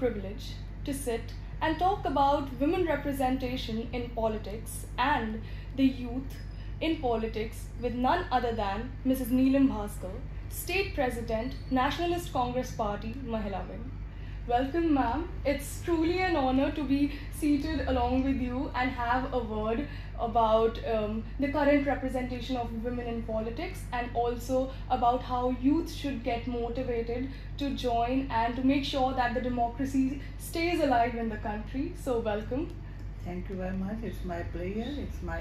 privilege to sit and talk about women representation in politics and the youth in politics with none other than Mrs. Neelam Bhaskar, State President, Nationalist Congress Party, Mahila Wing. Welcome, ma'am. It's truly an honor to be seated along with you and have a word about the current representation of women in politics and also about how youth should get motivated to join and to make sure that the democracy stays alive in the country. So, welcome. Thank you very much. It's my pleasure. It's my,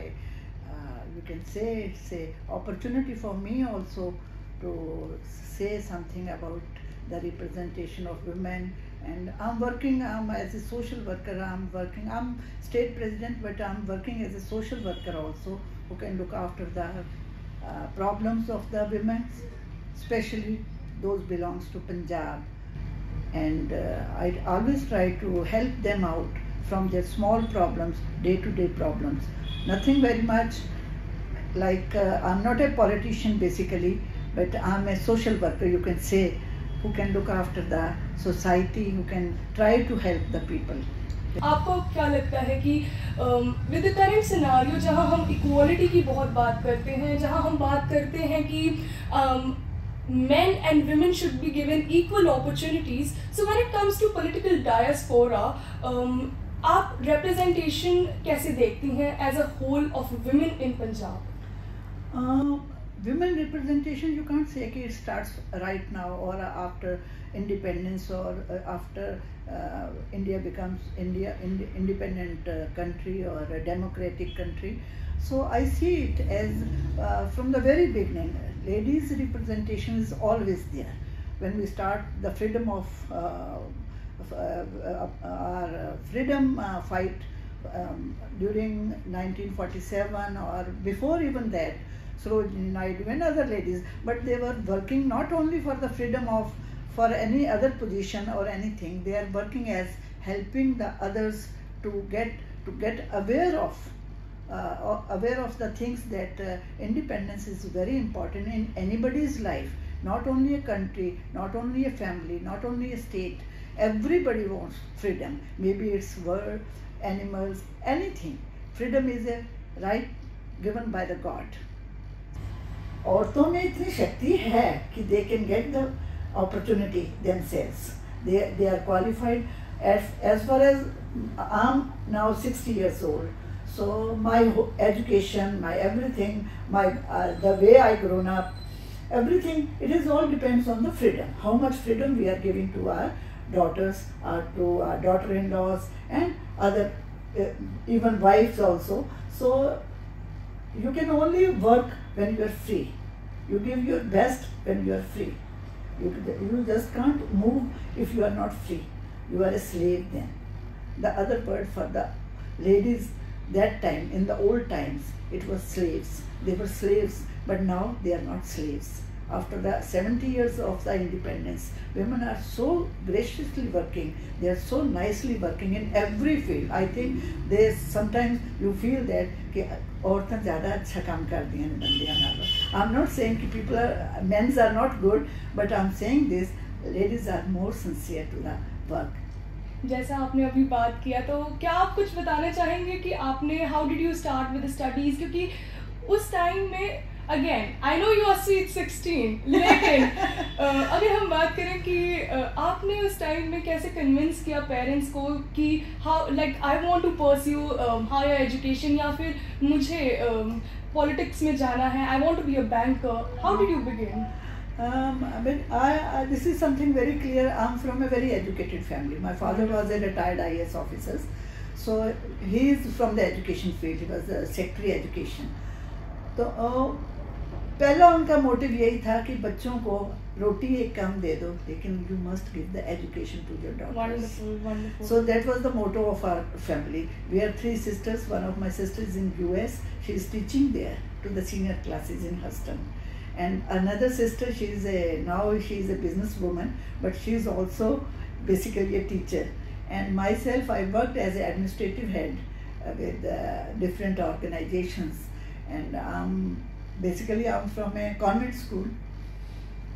you can say, it's a opportunity for me also to say something about the representation of women. And I'm working as a social worker. I'm state president, but I'm working as a social worker also, who can look after the problems of the women, especially those belongs to Punjab. And I always try to help them out from their small problems, day-to-day problems. Nothing very much like, I'm not a politician basically, but I'm a social worker, you can say, who can look after the society, who can try to help the people. आपको क्या लगता है कि with the current scenario जहां हम equality की बहुत बात करते हैं, जहां हम बात करते हैं कि men and women should be given equal opportunities, so when it comes to political diaspora, आप representation कैसे देखती हैं as a whole of women in Punjab? Women representation, you can't say it starts right now or after independence or after India becomes independent country or a democratic country. So I see it as from the very beginning, ladies representation is always there. When we start the freedom of our freedom fight during 1947 or before even that, Sarojini Naidu and other ladies, but they were working not only for the freedom of for any other position or anything. They are working as helping the others to get aware of the things that independence is very important in anybody's life, not only a country, not only a family, not only a state. Everybody wants freedom. Maybe it's world, animals, anything. Freedom is a right given by the God. औरतों में इतनी शक्ति है कि they can get the opportunity themselves. They are qualified. As far as I'm now 60 years old, so my education, my everything, my the way I grown up, everything, it is all depends on the freedom. How much freedom we are giving to our daughters, to our daughter-in-laws and other even wives also. So you can only work when you are free. You give your best when you are free. You just can't move if you are not free. You are a slave then. The other word for the ladies that time, in the old times, it was slaves. They were slaves, but now they are not slaves. After the 70 years of the independence, women are so graciously working. They are so nicely working in every field. I think they sometimes you feel that कि औरतें ज़्यादा अच्छा काम करती हैं बंदियां नालों. I'm not saying कि men's are not good, but I'm saying this, ladies are more sincere to the work. जैसा आपने अभी बात किया, तो क्या आप कुछ बताना चाहेंगे कि आपने how did you start with the studies? क्योंकि उस टाइम में Again, I know you are sweet 16, लेकिन अगर हम बात करें कि आपने उस टाइम में कैसे कन्विंस किया पेरेंट्स को कि how like I want to pursue higher education या फिर मुझे politics में जाना है, I want to be a banker. How did you begin? This is something very clear. I'm from a very educated family. My father was a retired IAS officer, so he is from the education field. He was a secretary education. तो पहला उनका motive यही था कि बच्चों को रोटी एक कम दे दो, लेकिन you must give the education to your daughters. Wonderful, wonderful. So that was the motto of our family. We are 3 sisters. One of my sisters is in US. She is teaching there to the senior classes in Houston. And another sister, now she is a businesswoman, but she is also basically a teacher. And myself, I worked as an administrative head with different organizations. And basically I'm from a convent school,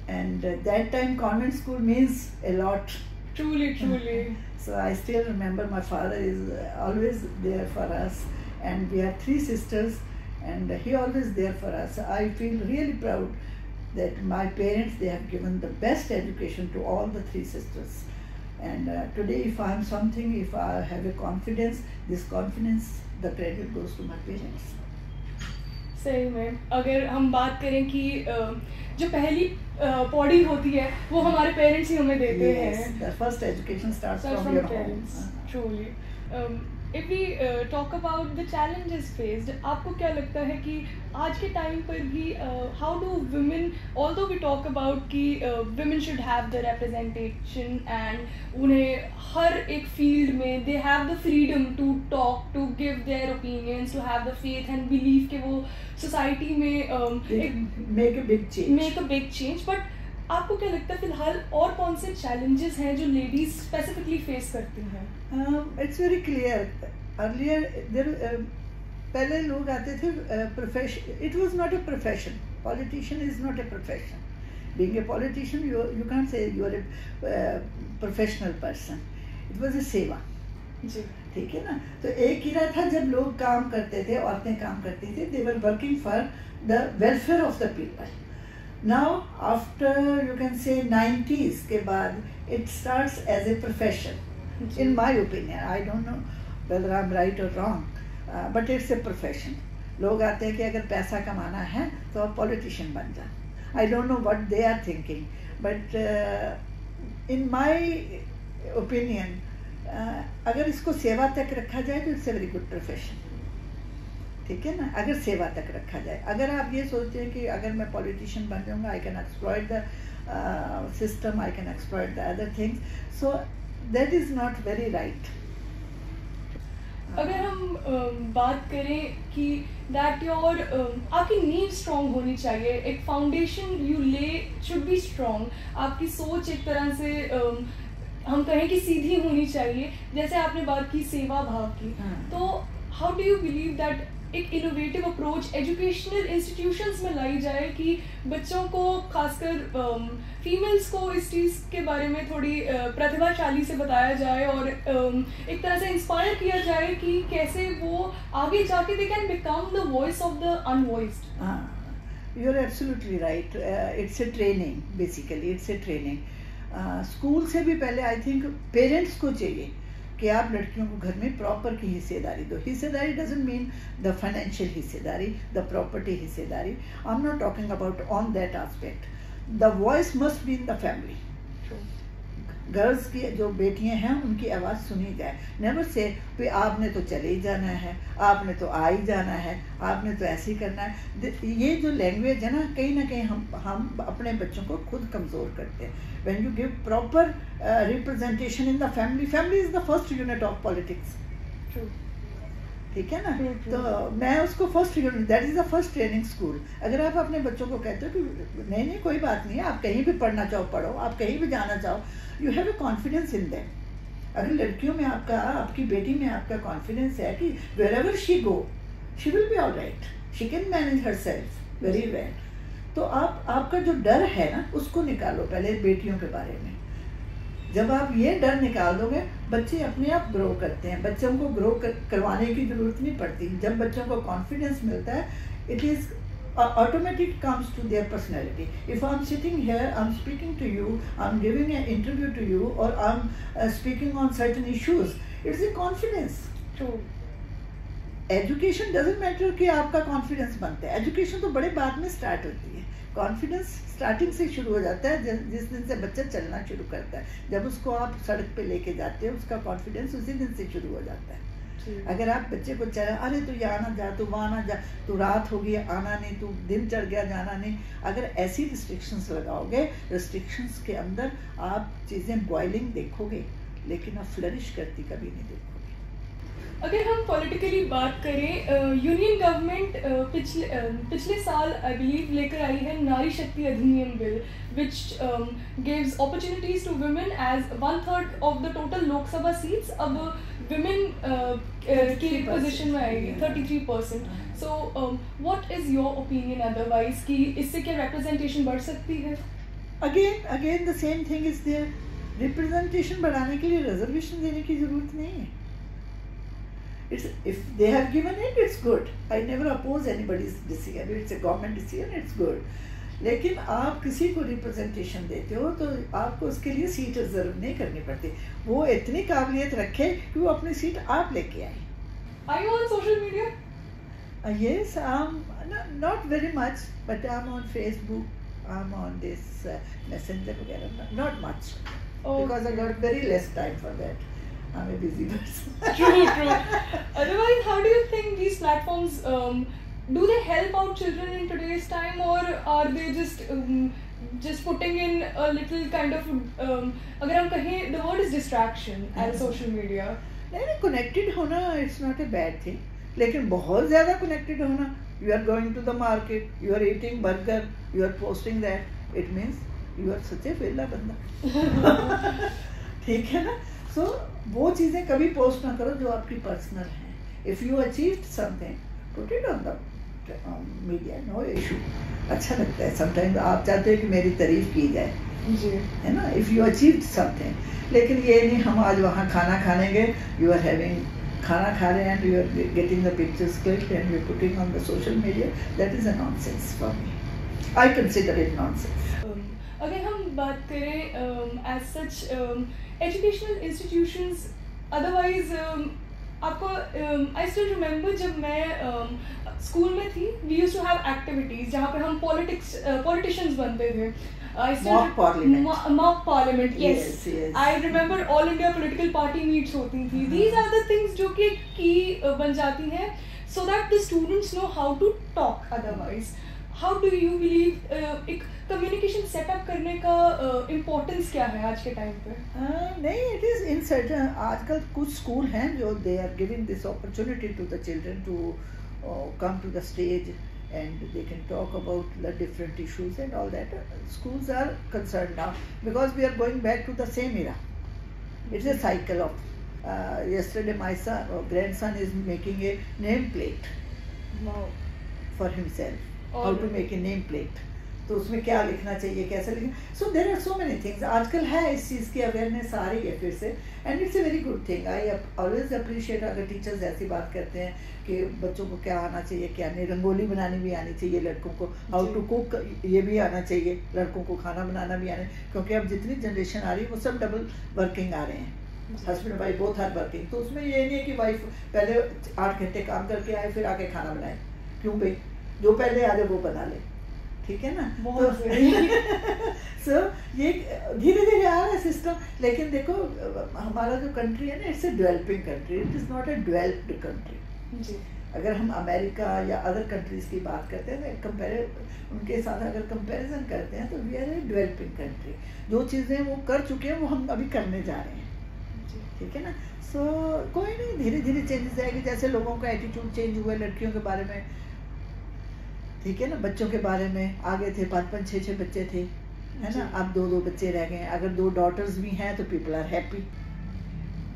and that time convent school means a lot Truly. So I still remember my father is always there for us, and we are 3 sisters, and he always there for us. I feel really proud that my parents, they have given the best education to all the 3 sisters. And today if I am something, if I have a confidence, this confidence, the credit goes to my parents. सही में अगर हम बात करें कि जो पहली पौड़ी होती है वो हमारे पेरेंट्स ही हमें देते हैं. The first education starts from your parents. home. Truly. If we talk about the challenges faced, आपको क्या लगता है कि आज के टाइम पर भी how do women, although we talk about कि women should have the representation and उन्हें हर एक field में they have the freedom to talk, to give their opinions, to have the faith and belief कि वो society में make a big change. But आपको क्या लगता है फिलहाल और कौन से challenges हैं जो ladies specifically face करती हैं? It's very clear. Earlier, पहले लोग आते थे profession. It was not a profession. Politician is not a profession. Being a politician, you can't say you are a professional person. It was a सेवा. जी. ठीक है ना. तो एक era था जब लोग काम करते थे, औरतें काम करती थी. They were working for the welfare of the people. Now, after you can say 90s के बाद, it starts as a profession. In my opinion, I don't know whether I'm right or wrong, but it's a profession. लोग आते हैं कि अगर पैसा कमाना है तो आप politician बन जाए. I don't know what they are thinking, but in my opinion, अगर इसको सेवा तक रखा जाए तो it's a very good profession. ठीक है ना. अगर सेवा तक रखा जाए, अगर आप ये सोचते हैं कि अगर मैं पॉलिटिशियन बन जाऊंगा, I can exploit the system, I can exploit the other things, so that is not very right. अगर हम बात करें कि दैट योर आपकी नींव स्ट्रॉन्ग होनी चाहिए, एक फाउंडेशन यू ले शुड बी स्ट्रॉन्ग, आपकी सोच एक तरह से हम कहें कि सीधी होनी चाहिए. जैसे आपने बात की सेवा भाव की, तो how do you believe that एक इनोवेटिव अप्रोच एजुकेशनल इंस्टीट्यूशंस में लाई जाए कि बच्चों को, खासकर फीमेल्स को, इस चीज़ के बारे में थोड़ी प्रतिभाशाली से बताया जाए और एक तरह से इंस्पायर किया जाए कि कैसे वो आगे जाके they can become the voice of the unvoiced. You are absolutely right. It's a training, basically it's a training. School से भी पहले आई थिंक पेरेंट्स को चाहिए कि आप लड़कियों को घर में प्रॉपर की हिस्सेदारी दो. हिस्सेदारी डजंट मीन द फाइनेंशियल हिस्सेदारी, द प्रॉपर्टी हिस्सेदारी. I am not talking about on that aspect. The voice must be in the family. Girls की जो बेटियां हैं उनकी आवाज़ सुनी जाए. नेवर से कि आपने तो चले ही जाना है, आपने तो आ ही जाना है, आपने तो ऐसे ही करना है. ये जो लैंग्वेज है ना कहीं हम अपने बच्चों को खुद कमज़ोर करते हैं. When you give proper representation in the family is the first unit of politics. True. ठीक है ना. तो मैं उसको first unit, that is the first training school. अगर आप अपने बच्चों को कहते हो कि नहीं कोई बात नहीं है, आप कहीं भी पढ़ना चाहो पढ़ो, आप कहीं भी जाना चाहो, you have a confidence in them. अगर लड़कियों में आपकी बेटी में आपका कॉन्फिडेंस है कि wherever she go, she will be all right, she can manage herself very well. तो आपका जो डर है ना उसको निकालो पहले बेटियों के बारे में. जब आप ये डर निकाल दोगे, बच्चे अपने आप ग्रो करते हैं. बच्चों को ग्रो करवाने की जरूरत नहीं पड़ती. जब बच्चों को कॉन्फिडेंस मिलता है, it is automatic comes to their personality. If I'm sitting here, I'm speaking to you, I'm giving an interview to you, or I'm speaking on certain issues, it's a confidence. True. Education doesn't matter कि आपका confidence बनता है. Education तो बड़े बाद में start होती है. कॉन्फिडेंस स्टार्टिंग से शुरू हो जाता है. जिस दिन से बच्चा चलना शुरू करता है, जब उसको आप सड़क पे लेके जाते हो, उसका कॉन्फिडेंस उसी दिन से शुरू हो जाता है. अगर आप बच्चे को चला, अरे तू यहाँ ना जा, तू वहाँ ना जा, तू रात हो गई आना नहीं, तू दिन चढ़ गया जाना नहीं, अगर ऐसी रिस्ट्रिक्शंस लगाओगे, रिस्ट्रिक्शंस के अंदर आप चीज़ें बॉइलिंग देखोगे, लेकिन आप फ्लरिश करती कभी नहीं देखोगे. अगर हम पॉलिटिकली बात करें, यूनियन गवर्नमेंट पिछले साल आई बिलीव लेकर आई है Nari Shakti Adhiniyam bill, which gives opportunities to women as 1/3 of the total Lok Sabha seats. अब वुमेन की पोजीशन में आएगी 33%. So what is your opinion otherwise कि इससे क्या रिप्रेजेंटेशन बढ़ सकती है? Again the same thing is there. Representation बढ़ाने के लिए रिजर्वेशन देने की जरूरत नहीं है. It's, if they have given it, it's good. I never oppose anybody's decision. It's a government decision, it's good. लेकिन आप किसी को रिप्रेजेंटेशन देते हो तो आपको उसके लिए सीट रिजर्व नहीं करनी पड़ती. वो इतनी काबिलियत रखे कि वो अपनी सीट आप लेके आए. Are you on social media? Yes, not very much, but I'm on Facebook. I'm on this Messenger वगैरह. Not much, because I got very less time for that. I'm a busy person. True. Otherwise, how do you think these platforms do they help out children in today's time, or are they just putting in a little kind of अगर हम कहें the word is distraction and social media. नहीं, connected होना it's not a bad thing. लेकिन बहुत ज़्यादा connected होना, you are going to the market, you are eating burger, you are posting that, it means you are such a वेला बंदा. ठीक है ना? So वो चीज़ें कभी पोस्ट ना करो जो आपकी पर्सनल हैं. If you achieved something, put it on the media, no issue. अच्छा लगता है. Sometimes आप चाहते हो कि मेरी तारीफ की जाए, है ना? If you achieved something. लेकिन ये नहीं हम आज वहाँ खाना खाने गए, you are having खाना खा रहे हैं and you are getting the pictures clicked and you are putting on the social media. That is a nonsense for me. I consider it nonsense. अगर हम बात करें as such educational institutions, otherwise आपको I still remember जब मैं school में थी, we used to have activities जहाँ पे हम politicians बनते थे. Mock parliament. Mock parliament, yes. Yes. I remember all India political party meets होती थी. These are the things जो कि key बन जाती हैं, so that the students know how to talk. Otherwise, how do you believe एक communication setup करने का importance क्या है आज के टाइम पे? नहीं, it is in certain. आजकल कुछ स्कूल हैं जो they are giving this opportunity to the children to come to the stage and they can talk about the different issues and all that. Schools are concerned now because we are going back to the same era. It's a cycle of. Yesterday, my grandson is making a name plate. Wow. For himself. How to make a name plate. तो उसमें क्या लिखना चाहिए, कैसे लिखना. So there are so many things. आजकल है इस चीज़ की अवेयरनेस आ रही है फिर से, and it's a very good thing. I always appreciate अगर टीचर्स ऐसी बात करते हैं कि बच्चों को क्या आना चाहिए, क्या नहीं. रंगोली बनानी भी आनी चाहिए लड़कों को, हाउ टू कुक ये भी आना चाहिए लड़कों को, खाना बनाना भी आना, क्योंकि अब जितनी जनरेशन आ रही है वो सब डबल वर्किंग आ रहे हैं. Husband wife both are working. तो उसमें ये नहीं है कि वाइफ पहले 8 घंटे काम करके आए फिर आके खाना बनाए. क्यों भाई, जो पहले आ जाए वो बना ले. ठीक है ना? सो ये धीरे धीरे आ रहा है सिस्टम. लेकिन देखो हमारा जो कंट्री है ना, it's a developing country, it is not a developed country. अगर हम अमेरिका या अदर कंट्रीज की बात करते हैं तो उनके साथ अगर कंपैरिजन करते हैं तो we are a developing country. जो चीज़ें वो कर चुके हैं वो हम अभी करने जा रहे हैं. ठीक है ना? सो कोई नहीं, धीरे धीरे चेंजेस आएगी. जैसे लोगों का एटीट्यूड चेंज हुआ है लड़कियों के बारे में, ठीक है ना, बच्चों के बारे में. आगे थे 5-5, 6-6 बच्चे थे, है ना, अब 2-2 बच्चे रह गए. अगर 2 डॉटर्स भी हैं तो people are happy.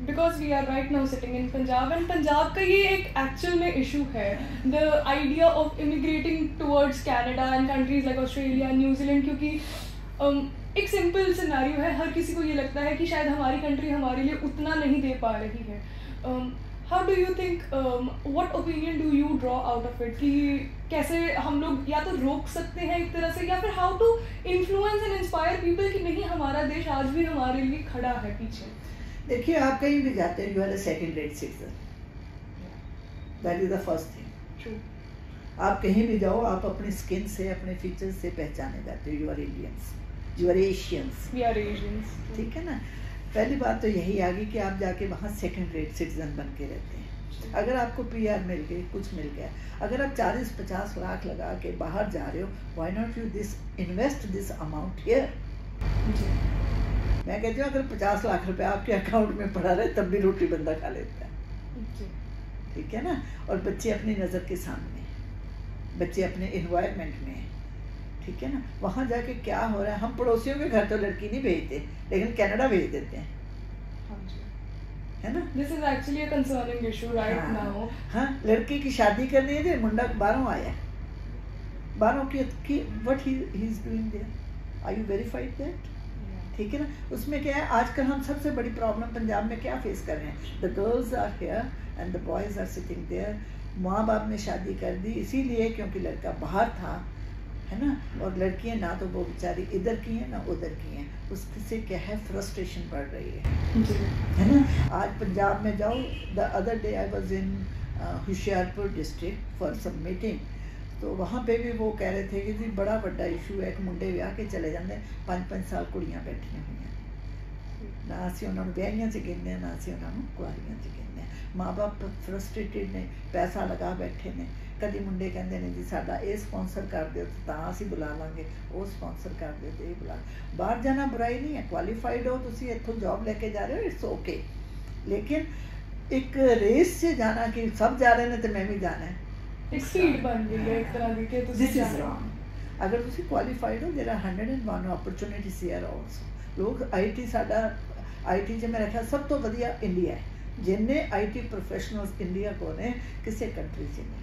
Because we are right now sitting in Punjab, and Punjab का ये एक actual में issue है. The idea of immigrating towards Canada and countries like Australia and New Zealand, क्योंकि एक सिंपल सिनेरियो है, हर किसी को ये लगता है कि शायद हमारी कंट्री हमारे लिए उतना नहीं दे पा रही है. How do you think, what opinion do you draw out of it, कि कैसे हम लोग या तो रोक सकते हैं एक तरह से, या फिर how to influence and inspire people कि नहीं, हमारा देश आज भी हमारे लिए खड़ा है पीछे. देखिए आप कहीं भी जाते हैं, you are a second rate citizen. That is the first thing. True. आप कहीं भी जाओ, आप अपनी स्किन से, अपने फीचर्स से पहचाने जाते हो. You are Indians, you are Asians. We are Asians. ठीक है ना? पहली बात तो यही आ गई कि आप जाके वहाँ सेकंड रेट सिटीजन बन के रहते हैं. अगर आपको PR मिल गई, कुछ मिल गया, अगर आप 40-50 लाख लगा के बाहर जा रहे हो, why not you invest this amount here. मैं कहती हूँ अगर 50 लाख रुपए आपके अकाउंट में पड़ा रहे तब भी रोटी बंदा खा लेता है. ठीक है ना? और बच्चे अपनी नज़र के सामने, बच्चे अपने इन्वायरमेंट में, ठीक है ना? वहाँ जाके क्या हो रहा है, हम पड़ोसियों के घर तो लड़की नहीं भेजते, लेकिन कनाडा भेज देते हैं, है ना? This is actually a concerning issue right now. हाँ, लड़की की शादी करनी है, मुंडा बाहरों आया, बाहरों की what he is doing there. Are you verified that? ठीक है ना। उसमें क्या है, आजकल हम सबसे बड़ी प्रॉब्लम पंजाब में क्या फेस कर रहे हैं, the girls are here and the boys are sitting there. माँ बाप ने शादी कर दी इसीलिए क्योंकि लड़का बाहर था, है ना, और लड़कियां ना तो वो बेचारी इधर की हैं ना उधर की हैं, उससे क्या है फ्रस्ट्रेशन बढ़ रही है ना। आज पंजाब में जाओ, the other day I was in Hoshiarpur district for some meeting, तो वहाँ पे भी वो कह रहे थे कि जी बड़ा बड़ा इशू है, एक मुंडे विआह के चले जाते 5-5 साल कुड़ियाँ बैठियाँ हुई हैं, ना असीं उन्हां नूं विआहियां च गिनदे ना असीं उन्हां नूं कुआरियां च गिनदे। माँ बाप फ्रस्ट्रेटेड ने, पैसा लगा बैठे ने, कभी मुंडे कहते हैं जी साडा ये स्पॉन्सर कर दो तो असीं बुला लांगे, वो स्पॉन्सर कर दो तो ये बुला। बाहर जाना बुराई नहीं है, क्वालीफाइड हो तुसीं इत्थों जॉब लेके जा रहे हो, इट्स ओके, लेकिन एक रेस से जाना कि सब जा रहे हैं तो मैं भी जाना है, एक सीट बन गई है एक तरह की कि तुसीं दिस इज रॉन्ग। अगर तुसीं क्वालीफाइड हो, there are 101 opportunities here also. लोग आईटी साडा आईटी च मेरा ख्याल सब तो वधिया इंडिया है, जिन्ने आईटी प्रोफेशनल्स इंडिया को ने किसी कंट्री च नहीं।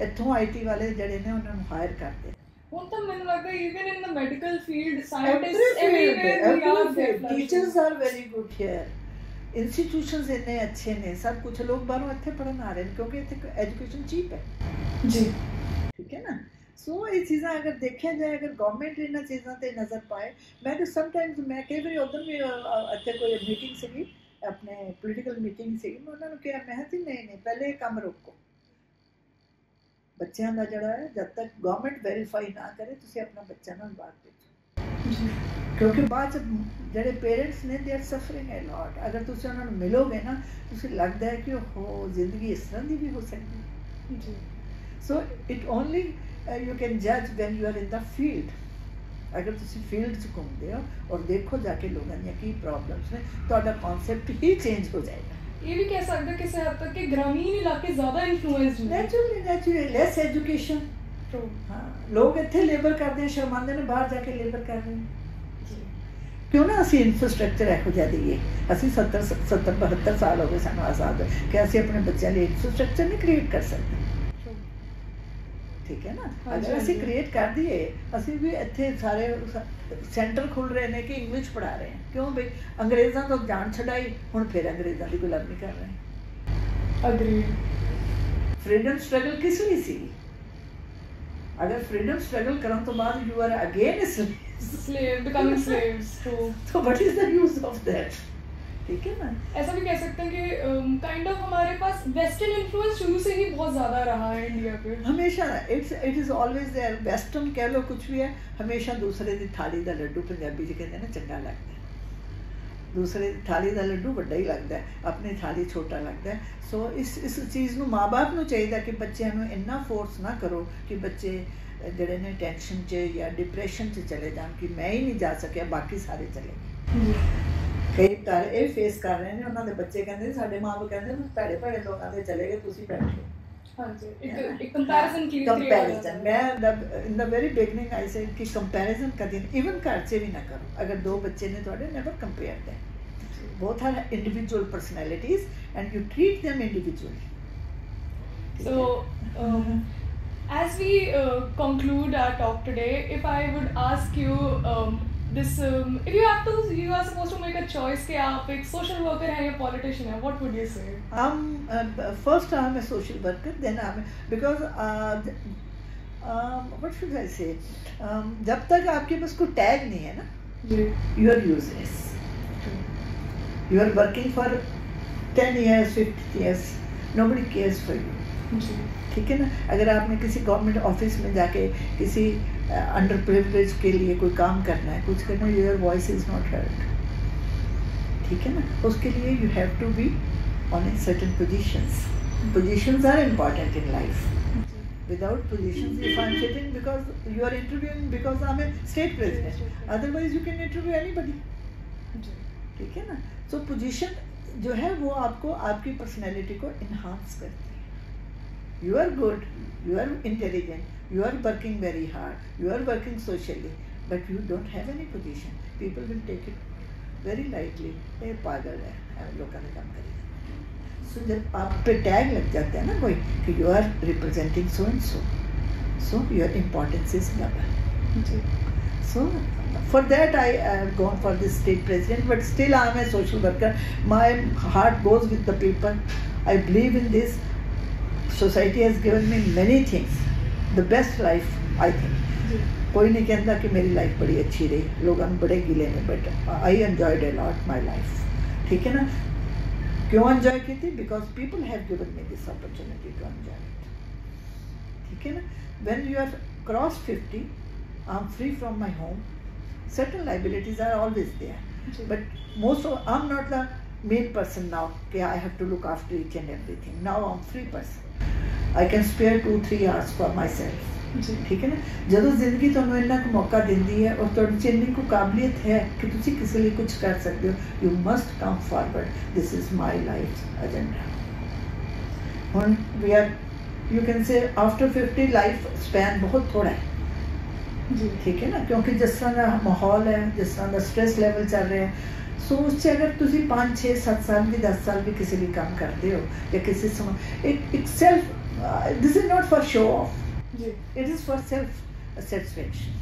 इत्थों आईटी वाले जड़े ने उन्होंने हायर करते ਹੁਣ ਤਾਂ ਮੈਨੂੰ ਲੱਗਦਾ even in the medical field scientists everywhere we are there, teachers are very good here, institutions इतने अच्छे ने, सब कुछ लोग बाहरों इत्थे पढ़न आ रहे हैं क्योंकि इत्थे एजुकेशन चीप है जी, ठीक है ना। सो ये चीज़ां अगर देखा जाए, अगर गवर्नमेंट इन्हां चीज़ां ते नज़र पाए, मैं तो समटाइम्स मैं कई बार उधर भी इत्थे कोई मीटिंग सी अपने पोलीटिकल मीटिंग सी, मैं उन्होंने कहा मैं जी नहीं पहले काम रोको, बच्चों का जड़ा है जब तक गवर्नमेंट वेरीफाई ना करे तुसीं अपना बच्चा ना बाहर भेजो, क्योंकि बाद जड़े पेरेंट्स ने they are suffering a lot. अगर तुसीं उन्होंने मिलोगे ना तुसीं लगता है कि हो जिंदगी इस तरह की भी हो सकती है। So it only you can जज when you are in the field. अगर तुसीं फील्ड च घूमते हो और देखो जाके लोगों दी की प्रॉब्लम्स ने, तुहाडा कॉन्सेप्ट ही चेंज हो जाएगा। ये भी कह सकते हैं किसी हद तक कि ग्रामीण इलाके ज़्यादा इन्फ्लुएंस्ड हैं, नेचुरली लेस एजुकेशन। हाँ, लोग इत्थे लेबर करते हैं, शर्मांदे ने बाहर जाके लेबर कर रहे हैं। क्यों ना असीं इंफ्रास्ट्रक्चर इहो जिहा दईए, असीं 70-72 साल हो गए सानूं आज़ाद होए, कि असीं अपने बच्चों लिए इंफ्रास्ट्रक्चर नहीं क्रिएट कर सकते, ठीक है ना। अगर असीं क्रिएट कर दिए, असीं भी इत्थे सारे सेंटर खुल रहे हैं कि इंग्लिश पढ़ा रहे हैं, क्यों भाई अंग्रेज़ों तो जान छड़ाई, हुण फिर अंग्रेज़ों की गुलामी कर रहे हैं। अग्री। फ्रीडम स्ट्रगल किस लिए सी? अगर फ्रीडम स्ट्रगल करने तो बाद you are again slave becoming slaves, तो what is the use of that, ठीक है ना। ऐसा भी कह सकते हैं कि काइंड ऑफ हमारे पास वेस्टर्न इन्फ्लुएंस शुरू से ही बहुत ज़्यादा रहा है इंडिया पे, हमेशा। It is always there. Western कह लो कुछ भी है, हमेशा दूसरे की थाली का लड्डू, पंजाबी च कहते हैं ना, चंगा लगता है। दूसरे की थाली का लड्डू वड्डा ही लगता है, अपनी थाली छोटा लगता है। सो इस चीज़ को माँ बाप को चाहिए कि बच्चों को इन्ना फोर्स ना करो कि बच्चे जड़े ने टेंशन च या डिप्रैशन च चले जान कि मैं ही नहीं जा सकिया बाकी सारे चले गए। कई घर ये फेस कर रहे हैं, उन्होंने बच्चे कहते साडे माँ बाप कहते भैड़े भैड़े लोगों के चले गए, तुसीं बैठे। कंपैरिजन, मैं in the very beginning I said कि कंपैरिजन कभी इवन घर से भी ना करो। अगर 2 बच्चे ने थोड़े, never compare them, both are individual personalities and you treat them individually. So as we conclude our talk today, if I would ask you this if you are supposed to make a choice कि आप एक social worker हैं या politician हैं, what would you say? First I'm a social worker, then I'm because what should I say, जब तक आपके पास कोई टैग नहीं है ना, you are useless. You are working for 10 years, 50 years, nobody cares for you. ठीक है ना। अगर आपने किसी गवर्नमेंट ऑफिस में जाके किसी अंडर प्रिविलेज के लिए कोई काम करना है, कुछ करना है, your voice is not heard, ठीक है ना। उसके लिए you have to be on a certain positions. Positions are important in life. Without positions, if I am sitting because you are interviewing because I am a state president, otherwise you can interview anybody, ठीक है ना। सो position जो है वो आपको आपकी personality को enhance करती है। You are good, you are intelligent, you are working very hard, you are working socially, but you don't have any position. People will take it very lightly. ये पागल है, लोगों ने काम करेगा। So जब आप पे टैग लग जाता है ना कोई कि you are representing so and so, so your importance is double. So for that I have gone for the state president, but still I am a social worker. My heart goes with the people. I believe in this. Society has given me many things. The best life I think. कोई नहीं कहता कि मेरी life बड़ी अच्छी रही, लोग हम बड़े गिले में, but I enjoyed a lot my life. ठीक है ना. क्यों एंजॉय की थी? Because people have given me this opportunity to enjoy it. ठीक है ना. When you are cross 50, I am free from my home. Certain liabilities are always there, but most of I'm not the main person now. Okay, I have to look after each and everything. Now I'm free person. I can spare 2-3 hours for myself. ठीक है ना. ਜਦੋਂ ਜ਼ਿੰਦਗੀ ਤੁਹਾਨੂੰ ਇੰਨਾ ਕੁ ਮੌਕਾ ਦਿੰਦੀ ਹੈ ਔਰ ਤੁਹਾਡੇ 'ਚ ਇੰਨੀ ਕੁ ਕਾਬਲੀਅਤ ਹੈ ਕਿ ਤੁਸੀਂ ਕਿਸੇ ਲਈ ਕੁਝ ਕਰ ਸਕਦੇ ਹੋ, you must come forward. This is my life agenda. ਹੁਣ we are, you can say after 50 life span ਬਹੁਤ ਥੋੜਾ ਹੈ. ठीक है ना. क्योंकि जिस तरह का माहौल है, जिस तरह का स्ट्रेस लेवल चल रहा है, सो उससे अगर तुम 5-6-7 साल भी 10 साल भी किसी भी काम करते हो या किसी समय, it self, this is not for show off, it is for self satisfaction.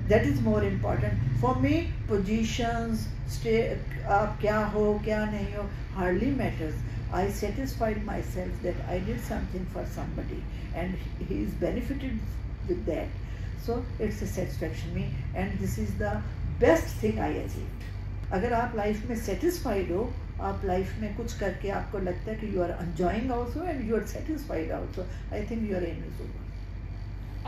That is more important for me. Positions, आप क्या हो क्या नहीं हो, hardly matters. I satisfied myself that I did something for somebody and he is benefited with that. So it's a satisfaction me, and this is the best thing I achieved. अगर आप life में satisfied हो, आप life में कुछ करके आपको लगता है कि you are enjoying also and you are satisfied also, I think your aim is over.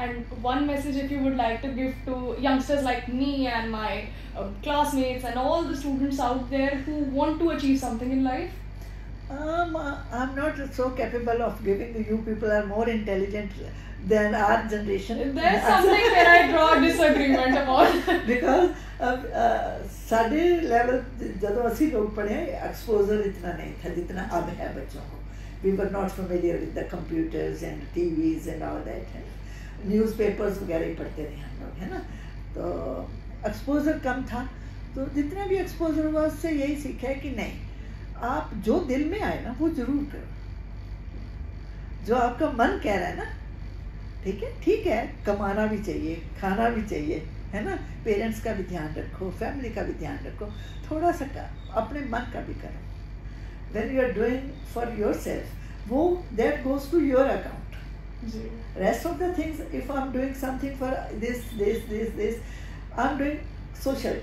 And one message if you would like to give to youngsters like me and my classmates and all the students out there who want to achieve something in life? I'm not so capable of giving. You people are more intelligent than our generation. There's something where I draw disagreement about. Because साढ़े level जब ਅਸੀਂ लोग पढ़े, exposure इतना नहीं था जितना अब है बच्चों को. We were not familiar with the computers and TVs and all that. Newspapers वगैरह ही पढ़ते रहे हम लोग, है ना. तो एक्सपोजर कम था, तो जितना भी एक्सपोजर हुआ उससे यही सीखा है कि नहीं, आप जो दिल में आए ना वो जरूर करो. जो आपका मन कह रहा है ना, ठीक है, ठीक है, कमाना भी चाहिए, खाना भी चाहिए, है ना. पेरेंट्स का भी ध्यान रखो, फैमिली का भी ध्यान रखो, थोड़ा सा अपने मन का भी करो. When you are doing for yourself, वो that goes to your account. Rest of the things, if I'm doing something for this, I'm doing social,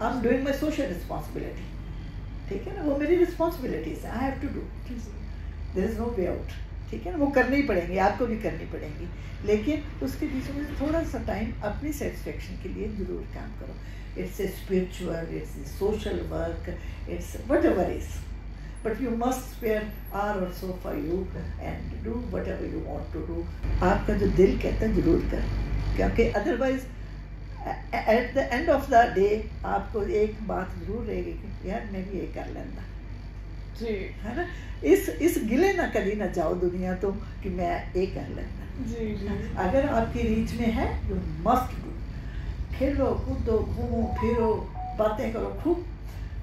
I'm doing my social responsibility. ठीक है ना. वो मेरी रिस्पॉन्सिबिलिटीज है, I have to do. There is no way out. ठीक है ना. वो करनी ही पड़ेंगी, आपको भी करनी पड़ेंगी, लेकिन उसके बीच में थोड़ा सा टाइम अपनी सेटिस्फेक्शन के लिए जरूर काम करो. It's a spiritual, it's a social work, it's whatever is, but you must spare hour or so for you and do whatever you want to do. आपका जो दिल कहता है जरूर करो, क्योंकि otherwise at the end of the day आपको एक बात जरूर रहेगी कि यार मैं भी ये कर लेंदा. जी, है ना. इस गिले ना कभी ना जाओ दुनिया तो कि मैं ये कर लेंदा. जी जी. अगर आपकी रीच में है, यू मस्ट डू. खेलो कूदो, घूमो फिरो, बातें करो खूब,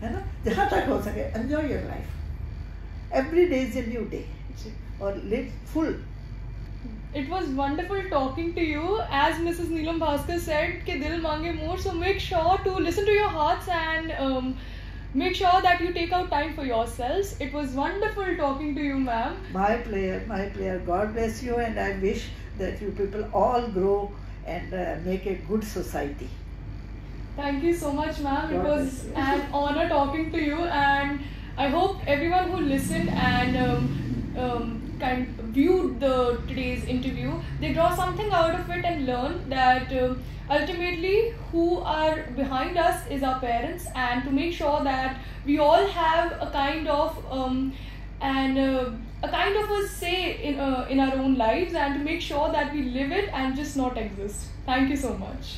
है ना. जहाँ तक हो सके enjoy your life. Every day is a new day, और live full. It was wonderful talking to you. As Mrs. Neelam Bhaskar said, कि दिल मांगे more, so make sure to listen to your hearts and make sure that you take out time for yourselves. It was wonderful talking to you, ma'am. My player. God bless you, and I wish that you people all grow and make a good society. Thank you so much, ma'am. It God was bless you. an honor talking to you, and I hope everyone who listened and kind viewed today's interview, they draw something out of it and learn that ultimately who are behind us is our parents, and to make sure that we all have a kind of a say in our own lives, and to make sure that we live it and just not exist. Thank you so much.